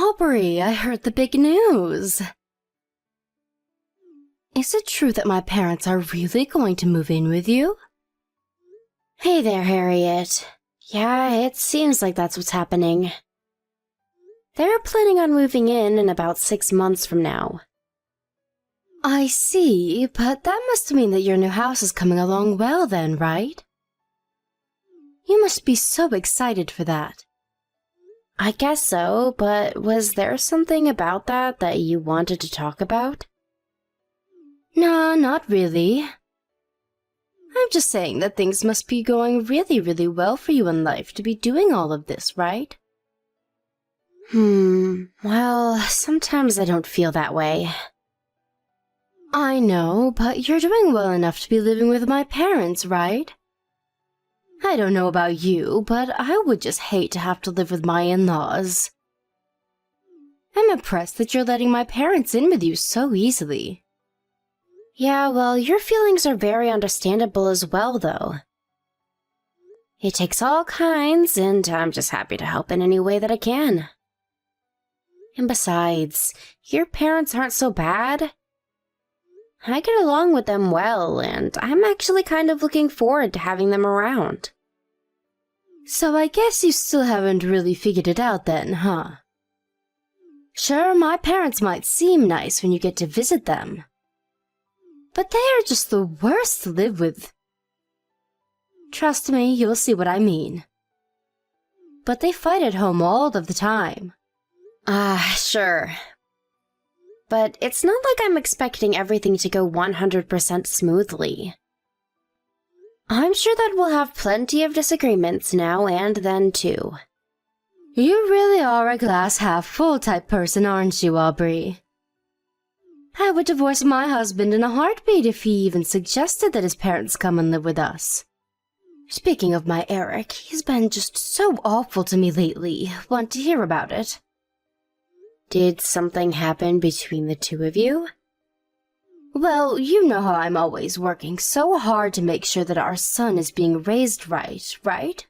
Aubrey, I heard the big news. Is it true that my parents are really going to move in with you? Hey there, Harriet. Yeah, it seems like that's what's happening. They're planning on moving in about 6 months from now. I see, but that must mean that your new house is coming along well then, right? You must be so excited for that. I guess so, but was there something about that you wanted to talk about? Nah, not really. I'm just saying that things must be going really, really well for you in life to be doing all of this, right? Well, sometimes I don't feel that way. I know, but you're doing well enough to be living with my parents, right? I don't know about you, but I would just hate to have to live with my in-laws. I'm impressed that you're letting my parents in with you so easily. Yeah, well, your feelings are very understandable as well, though. It takes all kinds, and I'm just happy to help in any way that I can. And besides, your parents aren't so bad. I get along with them well, and I'm actually kind of looking forward to having them around. So I guess you still haven't really figured it out then, huh? Sure, my parents might seem nice when you get to visit them, but they are just the worst to live with. Trust me, you'll see what I mean. But they fight at home all of the time. Sure. But it's not like I'm expecting everything to go 100% smoothly. I'm sure that we'll have plenty of disagreements now and then, too. You really are a glass-half-full type person, aren't you, Aubrey? I would divorce my husband in a heartbeat if he even suggested that his parents come and live with us. Speaking of my Eric, he's been just so awful to me lately. Want to hear about it? Did something happen between the two of you? Well, you know how I'm always working so hard to make sure that our son is being raised right?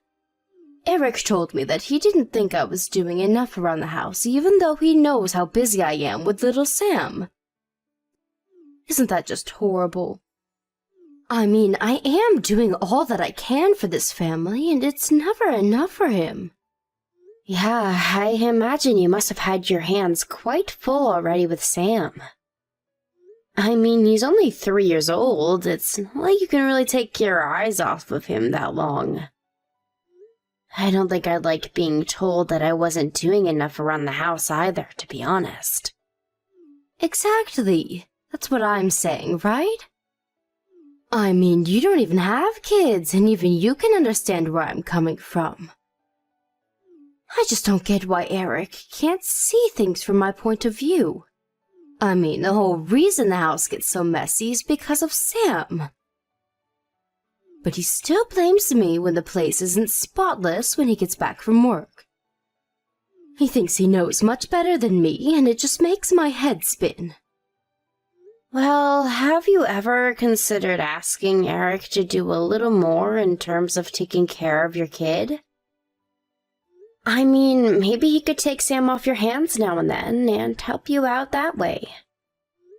Eric told me that he didn't think I was doing enough around the house, even though he knows how busy I am with little Sam. Isn't that just horrible? I mean, I am doing all that I can for this family, and it's never enough for him. Yeah, I imagine you must have had your hands quite full already with Sam. I mean, he's only 3 years old. It's not like you can really take your eyes off of him that long. I don't think I'd like being told that I wasn't doing enough around the house either, to be honest. Exactly. That's what I'm saying, right? I mean, you don't even have kids, and even you can understand where I'm coming from. I just don't get why Eric can't see things from my point of view. I mean, the whole reason the house gets so messy is because of Sam. But he still blames me when the place isn't spotless when he gets back from work. He thinks he knows much better than me, and it just makes my head spin. Well, have you ever considered asking Eric to do a little more in terms of taking care of your kid? I mean, maybe he could take Sam off your hands now and then and help you out that way.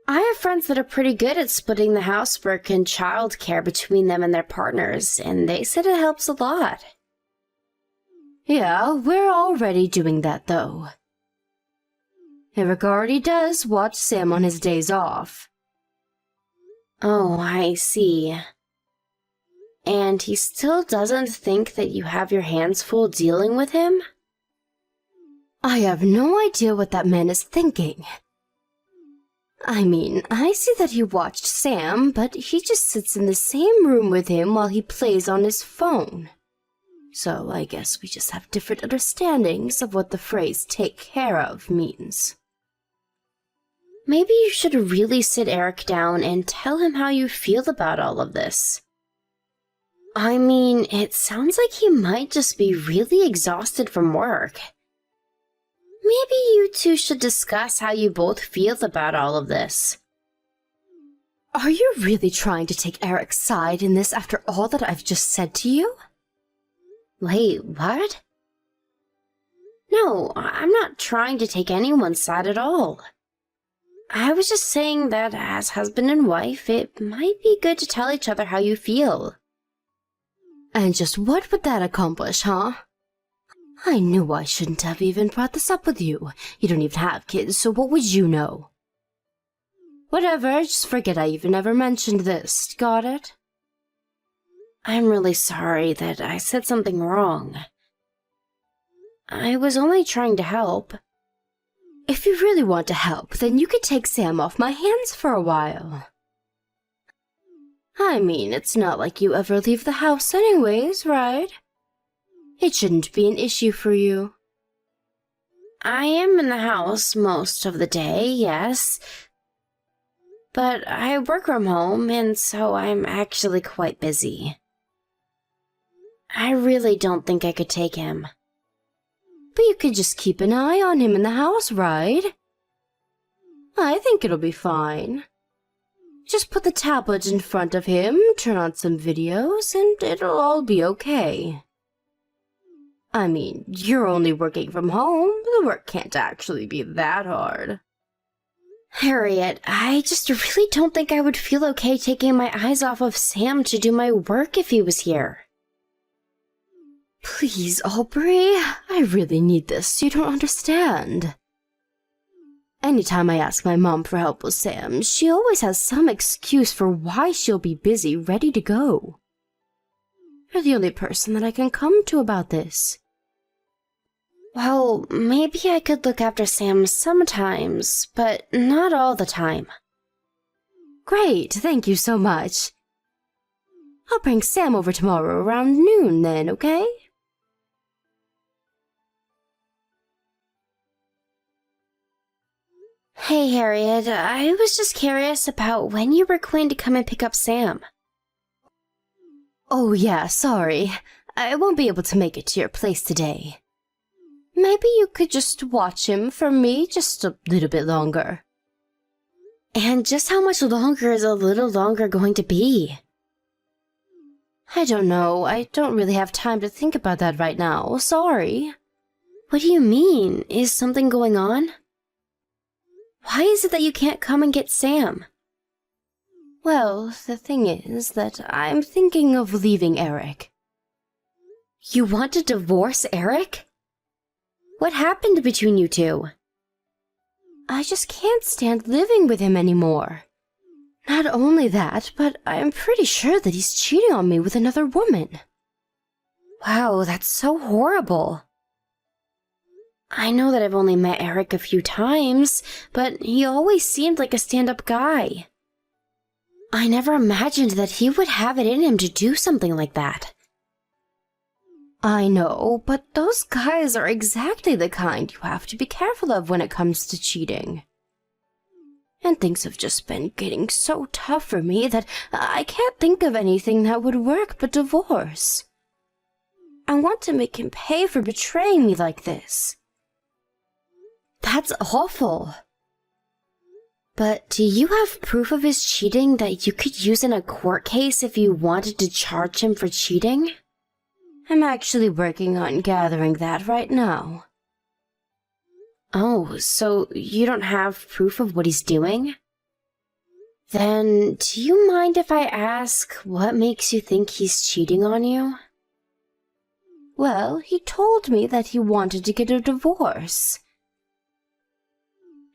I have friends that are pretty good at splitting the housework and childcare between them and their partners, and they said it helps a lot. Yeah, we're already doing that, though. Eric already does watch Sam on his days off. Oh, I see. And he still doesn't think that you have your hands full dealing with him? I have no idea what that man is thinking. I mean, I see that he watched Sam, but he just sits in the same room with him while he plays on his phone. So I guess we just have different understandings of what the phrase "take care of" means. Maybe you should really sit Eric down and tell him how you feel about all of this. I mean, it sounds like he might just be really exhausted from work. Maybe you two should discuss how you both feel about all of this. Are you really trying to take Eric's side in this after all that I've just said to you? Wait, what? No, I'm not not trying to take anyone's side at all. I was just saying that as husband and wife, it might be good to tell each other how you feel. And just what would that accomplish, huh? I knew I shouldn't have even brought this up with you. You don't even have kids, so what would you know? Whatever, just forget I even ever mentioned this. Got it? I'm really sorry that I said something wrong. I was only trying to help. If you really want to help, then you could take Sam off my hands for a while. I mean, it's not like you ever leave the house anyways, right? It shouldn't be an issue for you. I am in the house most of the day, yes. But I work from home, and so I'm actually quite busy. I really don't think I could take him. But you could just keep an eye on him in the house, right? I think it'll be fine. Just put the tablet in front of him, turn on some videos, and it'll all be okay. I mean, you're only working from home. The work can't actually be that hard. Harriet, I just really don't think I would feel okay taking my eyes off of Sam to do my work if he was here. Please, Aubrey, I really need this. You don't understand. Anytime I ask my mom for help with Sam, she always has some excuse for why she'll be busy, ready to go. You're the only person that I can come to about this. Well, maybe I could look after Sam sometimes, but not all the time. Great, thank you so much. I'll bring Sam over tomorrow around noon then, okay? Hey, Harriet, I was just curious about when you were going to come and pick up Sam. Oh yeah, sorry. I won't be able to make it to your place today. Maybe you could just watch him for me just a little bit longer. And just how much longer is a little longer going to be? I don't know. I don't really have time to think about that right now. Sorry. What do you mean? Is something going on? Why is it that you can't come and get Sam? Well, the thing is that I'm thinking of leaving Eric. You want to divorce Eric? What happened between you two? I just can't stand living with him anymore. Not only that, but I'm pretty sure that he's cheating on me with another woman. Wow, that's so horrible. I know that I've only met Eric a few times, but he always seemed like a stand-up guy. I never imagined that he would have it in him to do something like that. I know, but those guys are exactly the kind you have to be careful of when it comes to cheating. And things have just been getting so tough for me that I can't think of anything that would work but divorce. I want to make him pay for betraying me like this. That's awful. But do you have proof of his cheating that you could use in a court case if you wanted to charge him for cheating? I'm actually working on gathering that right now. Oh, so you don't have proof of what he's doing? Then, do you mind if I ask what makes you think he's cheating on you? Well, he told me that he wanted to get a divorce.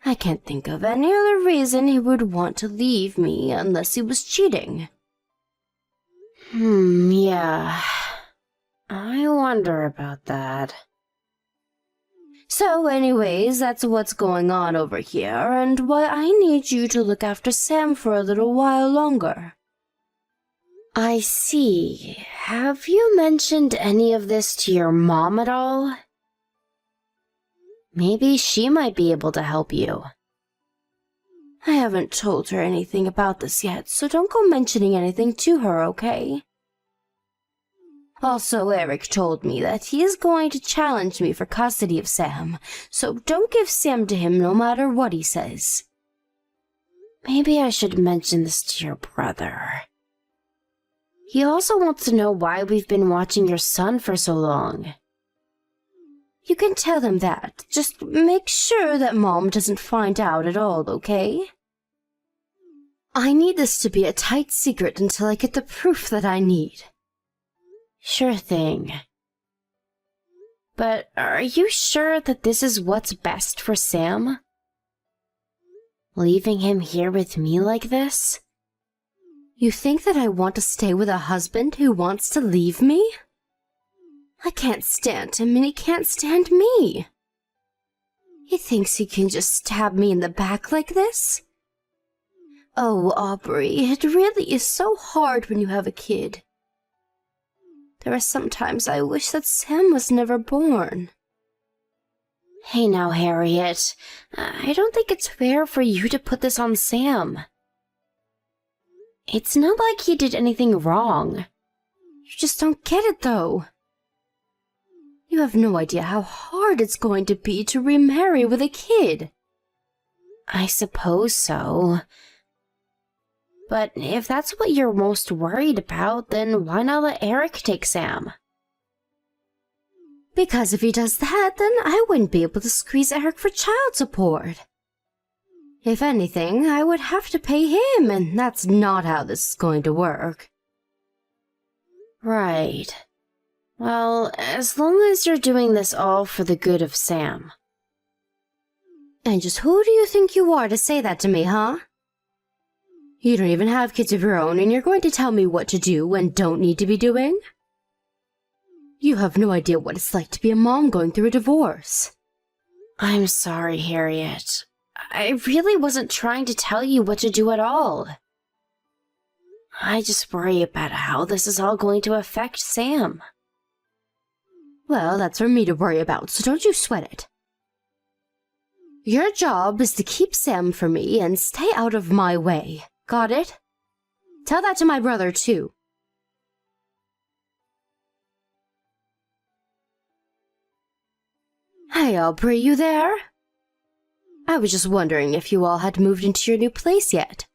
I can't think of any other reason he would want to leave me unless he was cheating. Yeah. I wonder about that. So anyways, that's what's going on over here, and why I need you to look after Sam for a little while longer. I see. Have you mentioned any of this to your mom at all? Maybe she might be able to help you. I haven't told her anything about this yet, so don't go mentioning anything to her, okay? Also, Eric told me that he is going to challenge me for custody of Sam, so don't give Sam to him no matter what he says. Maybe I should mention this to your brother. He also wants to know why we've been watching your son for so long. You can tell him that. Just make sure that Mom doesn't find out at all, okay? I need this to be a tight secret until I get the proof that I need. Sure thing. But are you sure that this is what's best for Sam? Leaving him here with me like this? You think that I want to stay with a husband who wants to leave me? I can't stand him and he can't stand me. He thinks he can just stab me in the back like this? Oh, Aubrey, it really is so hard when you have a kid. There are some times I wish that Sam was never born. Hey now, Harriet. I don't think it's fair for you to put this on Sam. It's not like he did anything wrong. You just don't get it, though. You have no idea how hard it's going to be to remarry with a kid. I suppose so. But if that's what you're most worried about, then why not let Eric take Sam? Because if he does that, then I wouldn't be able to squeeze Eric for child support. If anything, I would have to pay him, and that's not how this is going to work. Right. Well, as long as you're doing this all for the good of Sam. And just who do you think you are to say that to me, huh? You don't even have kids of your own, and you're going to tell me what to do and don't need to be doing? You have no idea what it's like to be a mom going through a divorce. I'm sorry, Harriet. I really wasn't trying to tell you what to do at all. I just worry about how this is all going to affect Sam. Well, that's for me to worry about, so don't you sweat it. Your job is to keep Sam for me and stay out of my way. Got it? Tell that to my brother, too. Hey, Aubrey, you there? I was just wondering if you all had moved into your new place yet.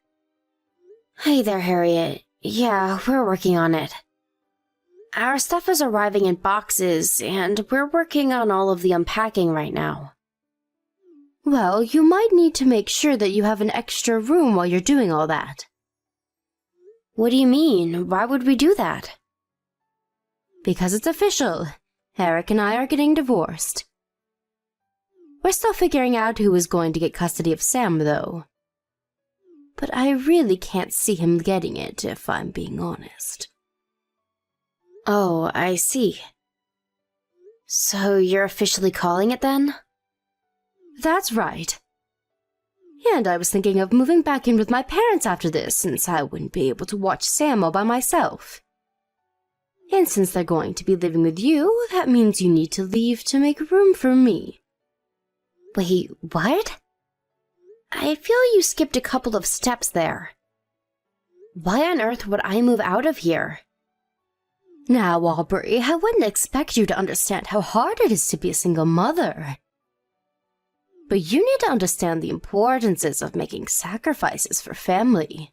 Hey there, Harriet. Yeah, we're working on it. Our stuff is arriving in boxes, and we're working on all of the unpacking right now. Well, you might need to make sure that you have an extra room while you're doing all that. What do you mean? Why would we do that? Because it's official. Eric and I are getting divorced. We're still figuring out who is going to get custody of Sam, though. But I really can't see him getting it, if I'm being honest. Oh, I see. So you're officially calling it then? That's right. And I was thinking of moving back in with my parents after this, since I wouldn't be able to watch Sam all by myself. And since they're going to be living with you, that means you need to leave to make room for me. Wait, what? I feel you skipped a couple of steps there. Why on earth would I move out of here? Now, Aubrey, I wouldn't expect you to understand how hard it is to be a single mother. But you need to understand the importances of making sacrifices for family.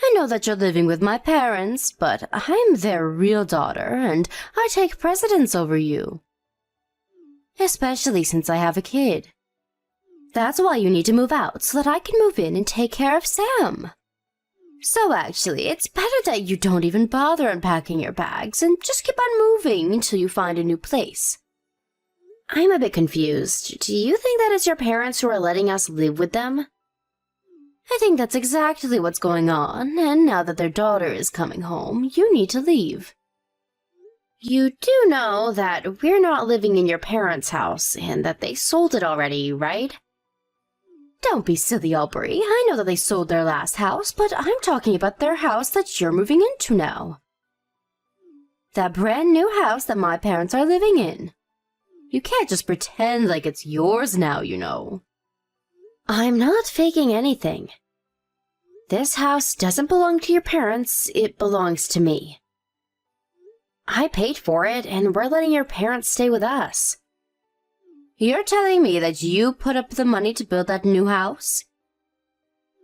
I know that you're living with my parents, but I'm their real daughter, and I take precedence over you. Especially since I have a kid. That's why you need to move out, so that I can move in and take care of Sam. So actually, it's better that you don't even bother unpacking your bags and just keep on moving until you find a new place. I'm a bit confused. Do you think that it's your parents who are letting us live with them? I think that's exactly what's going on, and now that their daughter is coming home, you need to leave. You do know that we're not living in your parents' house and that they sold it already, right? Don't be silly, Aubrey. I know that they sold their last house, but I'm talking about their house that you're moving into now. That brand new house that my parents are living in. You can't just pretend like it's yours now, you know. I'm not faking anything. This house doesn't belong to your parents, it belongs to me. I paid for it, and we're letting your parents stay with us. You're telling me that you put up the money to build that new house?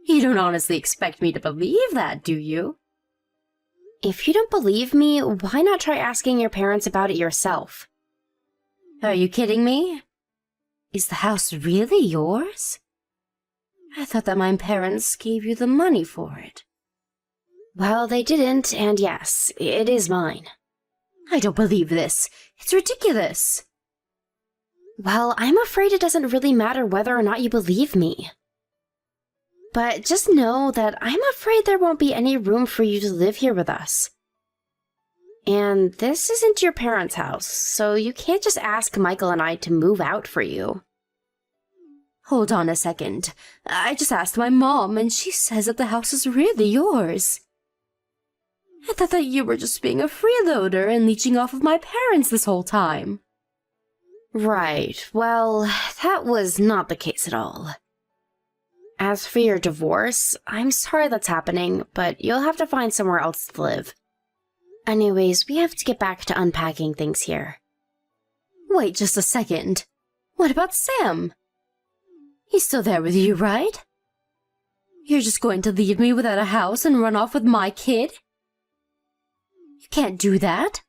You don't honestly expect me to believe that, do you? If you don't believe me, why not try asking your parents about it yourself? Are you kidding me? Is the house really yours? I thought that my parents gave you the money for it. Well, they didn't, and yes, it is mine. I don't believe this. It's ridiculous. Well, I'm afraid it doesn't really matter whether or not you believe me. But just know that I'm afraid there won't be any room for you to live here with us. And this isn't your parents' house, so you can't just ask Michael and I to move out for you. Hold on a second. I just asked my mom, and she says that the house is really yours. I thought that you were just being a freeloader and leeching off of my parents this whole time. Right, well, that was not the case at all. As for your divorce, I'm sorry that's happening, but you'll have to find somewhere else to live. Anyways, we have to get back to unpacking things here. Wait just a second. What about Sam? He's still there with you, right? You're just going to leave me without a house and run off with my kid? You can't do that.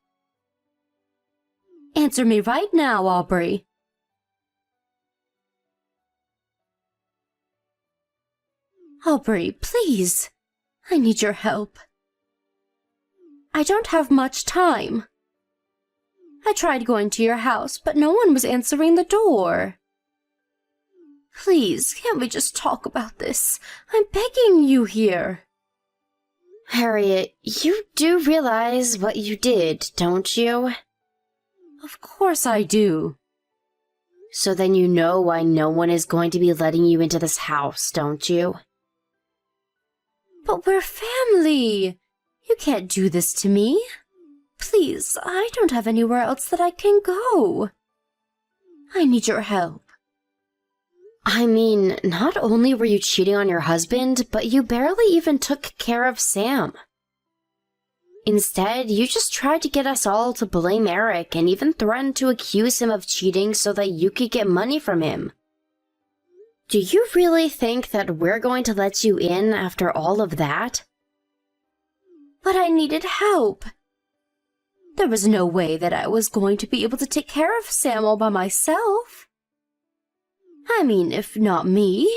Answer me right now, Aubrey. Aubrey, please. I need your help. I don't have much time. I tried going to your house, but no one was answering the door. Please, can't we just talk about this? I'm begging you here. Harriet, you do realize what you did, don't you? Of course I do. So then you know why no one is going to be letting you into this house, don't you? But we're family. You can't do this to me. Please, I don't have anywhere else that I can go. I need your help. I mean, not only were you cheating on your husband, but you barely even took care of Sam. Instead, you just tried to get us all to blame Eric and even threatened to accuse him of cheating so that you could get money from him. Do you really think that we're going to let you in after all of that? But I needed help. There was no way that I was going to be able to take care of Sam all by myself. I mean, if not me,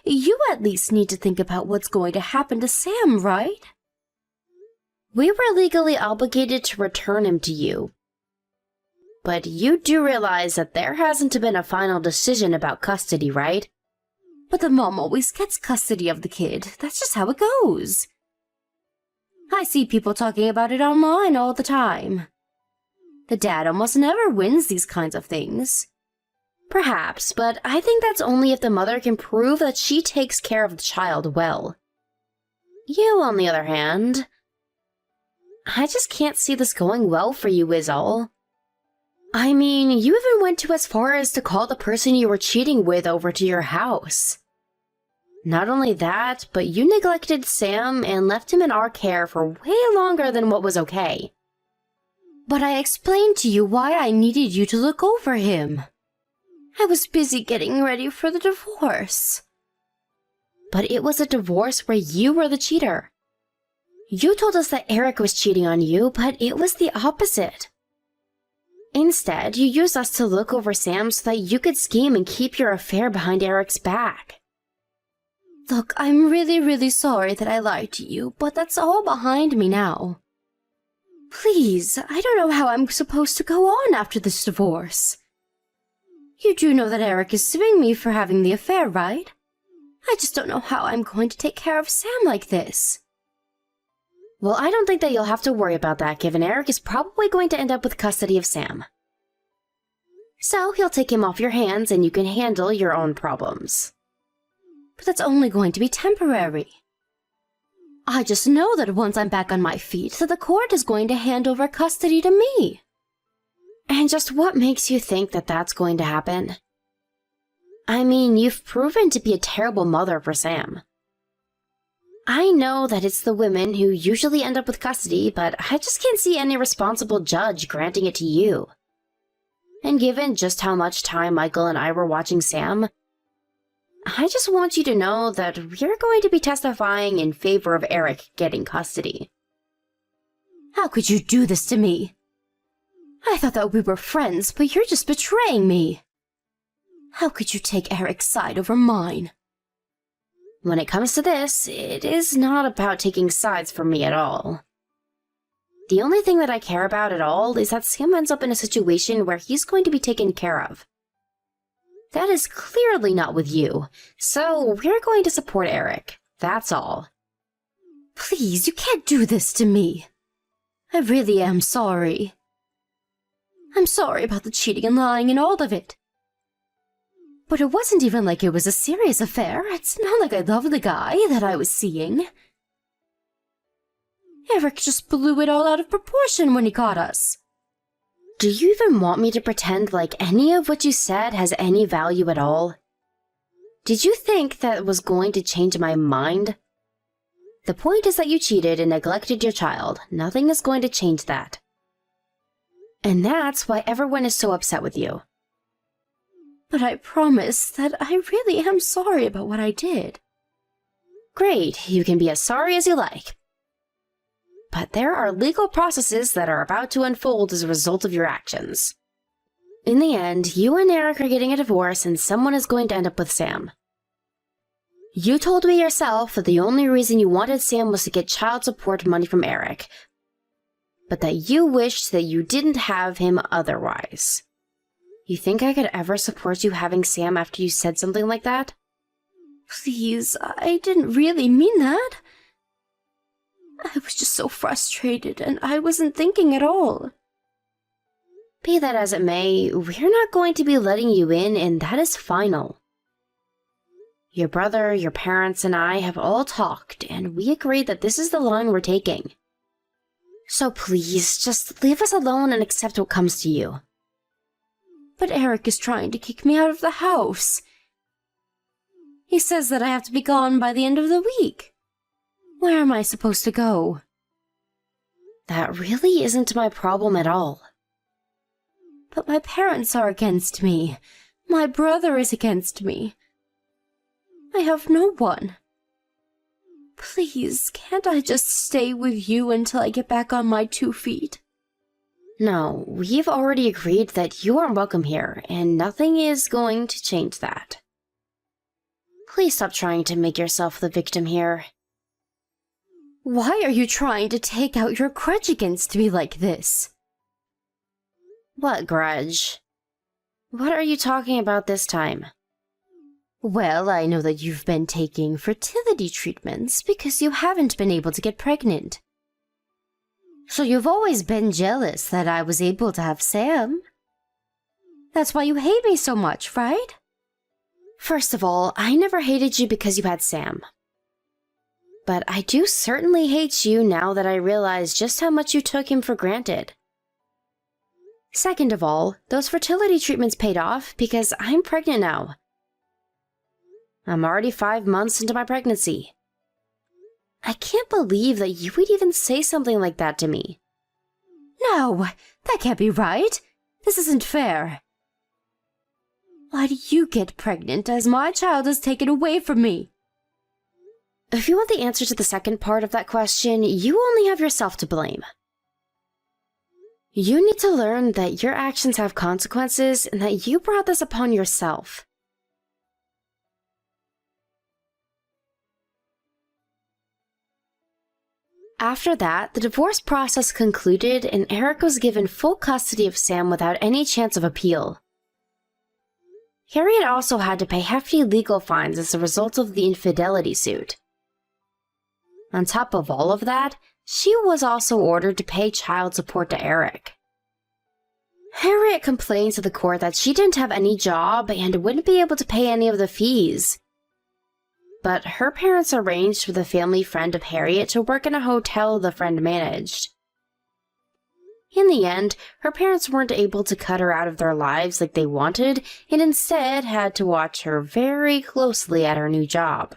you at least need to think about what's going to happen to Sam, right? We were legally obligated to return him to you. But you do realize that there hasn't been a final decision about custody, right? But the mom always gets custody of the kid. That's just how it goes. I see people talking about it online all the time. The dad almost never wins these kinds of things. Perhaps, but I think that's only if the mother can prove that she takes care of the child well. You, on the other hand, I just can't see this going well for you, is all. I mean, you even went to as far as to call the person you were cheating with over to your house. Not only that, but you neglected Sam and left him in our care for way longer than what was okay. But I explained to you why I needed you to look over him. I was busy getting ready for the divorce. But it was a divorce where you were the cheater. You told us that Eric was cheating on you, but it was the opposite. Instead, you used us to look over Sam so that you could scheme and keep your affair behind Eric's back. Look, I'm really sorry that I lied to you, but that's all behind me now. Please, I don't know how I'm supposed to go on after this divorce. You do know that Eric is suing me for having the affair, right? I just don't know how I'm going to take care of Sam like this. Well, I don't think that you'll have to worry about that, given Eric is probably going to end up with custody of Sam. So he'll take him off your hands and you can handle your own problems. But that's only going to be temporary. I just know that once I'm back on my feet, that the court is going to hand over custody to me. And just what makes you think that that's going to happen? I mean, you've proven to be a terrible mother for Sam. I know that it's the women who usually end up with custody, but I just can't see any responsible judge granting it to you. And given just how much time Michael and I were watching Sam, I just want you to know that we're going to be testifying in favor of Eric getting custody. How could you do this to me? I thought that we were friends, but you're just betraying me. How could you take Eric's side over mine? When it comes to this, it is not about taking sides for me at all. The only thing that I care about at all is that Sam ends up in a situation where he's going to be taken care of. That is clearly not with you, so we're going to support Eric. That's all. Please, you can't do this to me. I really am sorry. I'm sorry about the cheating and lying and all of it. But it wasn't even like it was a serious affair. It's not like I loved the guy that I was seeing. Eric just blew it all out of proportion when he caught us. Do you even want me to pretend like any of what you said has any value at all? Did you think that was going to change my mind? The point is that you cheated and neglected your child. Nothing is going to change that. And that's why everyone is so upset with you. But I promise that I really am sorry about what I did. Great, you can be as sorry as you like. But there are legal processes that are about to unfold as a result of your actions. In the end, you and Eric are getting a divorce and someone is going to end up with Sam. You told me yourself that the only reason you wanted Sam was to get child support money from Eric, but that you wished that you didn't have him otherwise. You think I could ever support you having Sam after you said something like that? Please, I didn't really mean that. I was just so frustrated, and I wasn't thinking at all. Be that as it may, we're not going to be letting you in, and that is final. Your brother, your parents, and I have all talked, and we agreed that this is the line we're taking. So please, just leave us alone and accept what comes to you. But Eric is trying to kick me out of the house. He says that I have to be gone by the end of the week. Where am I supposed to go? That really isn't my problem at all. But my parents are against me. My brother is against me. I have no one. Please, can't I just stay with you until I get back on my 2 feet? No, we've already agreed that you aren't welcome here, and nothing is going to change that. Please stop trying to make yourself the victim here. Why are you trying to take out your grudge against me like this? What grudge? What are you talking about this time? Well, I know that you've been taking fertility treatments because you haven't been able to get pregnant. So you've always been jealous that I was able to have Sam. That's why you hate me so much, right? First of all, I never hated you because you had Sam. But I do certainly hate you now that I realize just how much you took him for granted. Second of all, those fertility treatments paid off because I'm pregnant now. I'm already 5 months into my pregnancy. I can't believe that you would even say something like that to me. No, that can't be right. This isn't fair. Why do you get pregnant as my child is taken away from me? If you want the answer to the second part of that question, you only have yourself to blame. You need to learn that your actions have consequences and that you brought this upon yourself. After that, the divorce process concluded and Eric was given full custody of Sam without any chance of appeal. Harriet also had to pay hefty legal fines as a result of the infidelity suit. On top of all of that, she was also ordered to pay child support to Eric. Harriet complained to the court that she didn't have any job and wouldn't be able to pay any of the fees. But her parents arranged for the family friend of Harriet to work in a hotel the friend managed. In the end, her parents weren't able to cut her out of their lives like they wanted, and instead had to watch her very closely at her new job.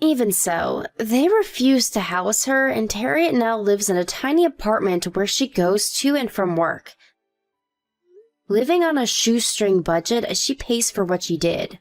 Even so, they refused to house her, and Harriet now lives in a tiny apartment where she goes to and from work, living on a shoestring budget as she pays for what she did.